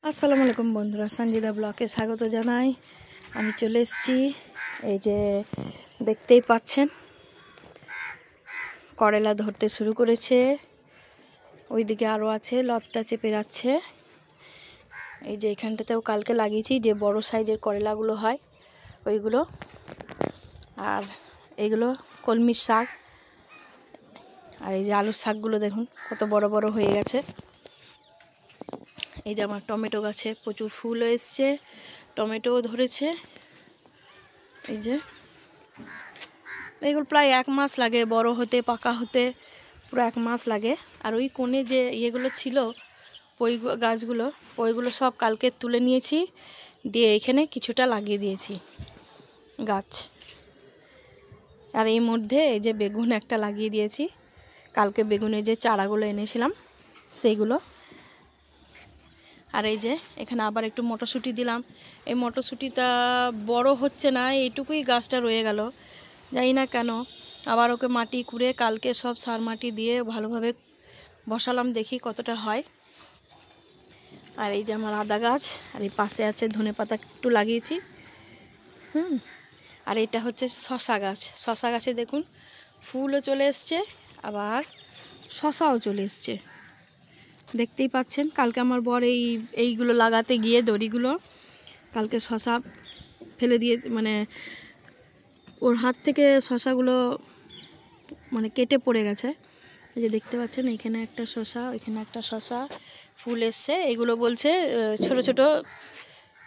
আসসালামু আলাইকুম বন্ধুরা, সঞ্জিদা ব্লগে স্বাগত জানাই। আমি চলে এসেছি, এই যে দেখতেই পাচ্ছেন করলা ধরতে শুরু করেছে। ওইদিকে আরও আছে, লতটা চেপে যাচ্ছে। এই যে এখানটাতেও কালকে লাগিয়েছি, যে বড় সাইজের করলাগুলো হয় ওইগুলো। আর এইগুলো কলমির শাক, আর এই যে আলুর শাকগুলো দেখুন কত বড় বড় হয়ে গেছে। এই যে আমার টমেটো গাছে প্রচুর ফুল এসছে, টমেটোও ধরেছে। এই যে এগুলো প্রায় 1 মাস লাগে বড় হতে, পাকা হতে পুরো 1 মাস লাগে। আর ওই কোণে যে ইয়েগুলো ছিল পই গাছগুলো, ওইগুলো সব কালকে তুলে নিয়েছি, দিয়ে এখানে কিছুটা লাগিয়ে দিয়েছি গাছ। আর এই মধ্যে এই যে বেগুন একটা লাগিয়ে দিয়েছি, কালকে বেগুনের যে চারাগুলো এনেছিলাম সেইগুলো। আর এই যে এখানে আবার একটু মটরশুঁটি দিলাম। এই মটরশুঁটিটা বড় হচ্ছে না, এইটুকুই গাছটা রয়ে গেল, জানি না কেন। আবার ওকে মাটি কুড়ে কালকে সব সার মাটি দিয়ে ভালোভাবে বসালাম, দেখি কতটা হয়। আর এই যে আমার আদা গাছ, আর এই পাশে আছে ধনেপাতা একটু লাগিয়েছি। আর এটা হচ্ছে শশা গাছ। শশা গাছে দেখুন ফুলও চলে এসছে, আবার শশাও চলে এসছে, দেখতেই পাচ্ছেন। কালকে আমার বর এইগুলো লাগাতে গিয়ে দড়িগুলো কালকে শশা ফেলে দিয়ে, মানে ওর হাত থেকে শশাগুলো মানে কেটে পড়ে গেছে। এই যে দেখতে পাচ্ছেন এখানে একটা শশা, ওইখানে একটা শশা ফুল এসছে। এইগুলো বলছে ছোট ছোট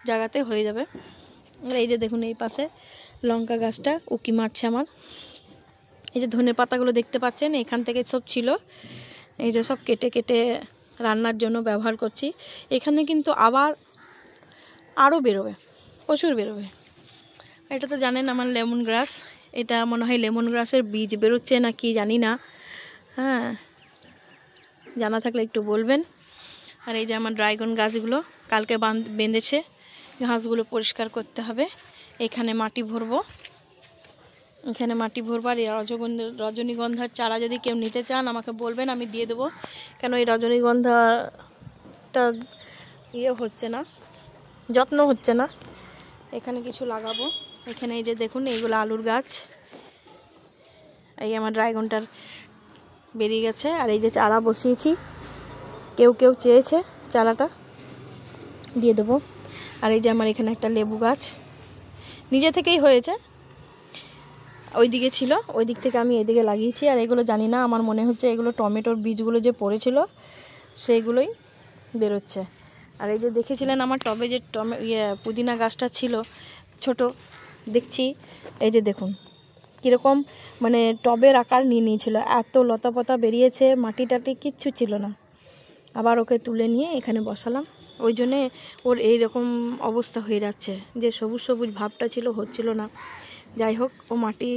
জায়গাতে হয়ে যাবে। এই যে দেখুন এই পাশে লঙ্কা গাছটা উকি মারছে আমার। এই যে ধনে পাতাগুলো দেখতে পাচ্ছেন, এখান থেকে সব ছিল, এই যে সব কেটে কেটে রান্নার জন্য ব্যবহার করছি। এখানে কিন্তু আবার আরও বেরোবে, প্রচুর বেরোবে। এটা তো জানেন আমার লেমন গ্রাস, এটা মনে হয় লেমন গ্রাসের বীজ বেরোচ্ছে না কি জানি না, হ্যাঁ জানা থাকলে একটু বলবেন। আর এই যে আমার ড্রাগন গাছগুলো কালকে বেঁধেছে, ঘাসগুলো পরিষ্কার করতে হবে। এখানে মাটি ভরবো, এখানে মাটি ভরবার। এই রজনীগন্ধার চারা যদি কেউ নিতে চান আমাকে বলবেন, আমি দিয়ে দেবো। কেন এই রজনীগন্ধাটা ইয়ে হচ্ছে না, যত্ন হচ্ছে না। এখানে কিছু লাগাবো। এখানে এই যে দেখুন এইগুলো আলুর গাছ। এই আমার ড্রাগনটার বেরিয়ে গেছে। আর এই যে চারা বসিয়েছি, কেউ কেউ চেয়েছে, চারাটা দিয়ে দেবো। আর এই যে আমার এখানে একটা লেবু গাছ নিজে থেকেই হয়েছে, ওইদিকে ছিল, ওই দিক থেকে আমি এদিকে লাগিয়েছি। আর এগুলো জানি না, আমার মনে হচ্ছে এগুলো টমেটোর বীজগুলো যে পড়েছিল সেইগুলোই বেরোচ্ছে। আর এই যে দেখেছিলেন আমার টবে যে পুদিনা গাছটা ছিল ছোট, দেখছি এই যে দেখুন কীরকম মানে টবের আকার নিয়ে নিয়েছিল, এত লতা পাতা বেরিয়েছে, মাটি টাটি কিচ্ছু ছিল না। আবার ওকে তুলে নিয়ে এখানে বসালাম, ওই জন্যে ওর এইরকম অবস্থা হয়ে যাচ্ছে, যে সবুজ সবুজ ভাবটা ছিল, হচ্ছিল না। যাই হোক, ও মাটি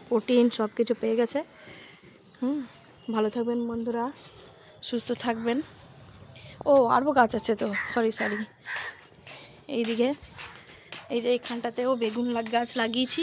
প্রোটিন সব কিছু পেয়ে গেছে। ভালো থাকবেন বন্ধুরা, সুস্থ থাকবেন। ও আরও গাছ আছে তো, সরি এইদিকে এই যে এইখানটাতেও বেগুন গাছ লাগিয়েছি।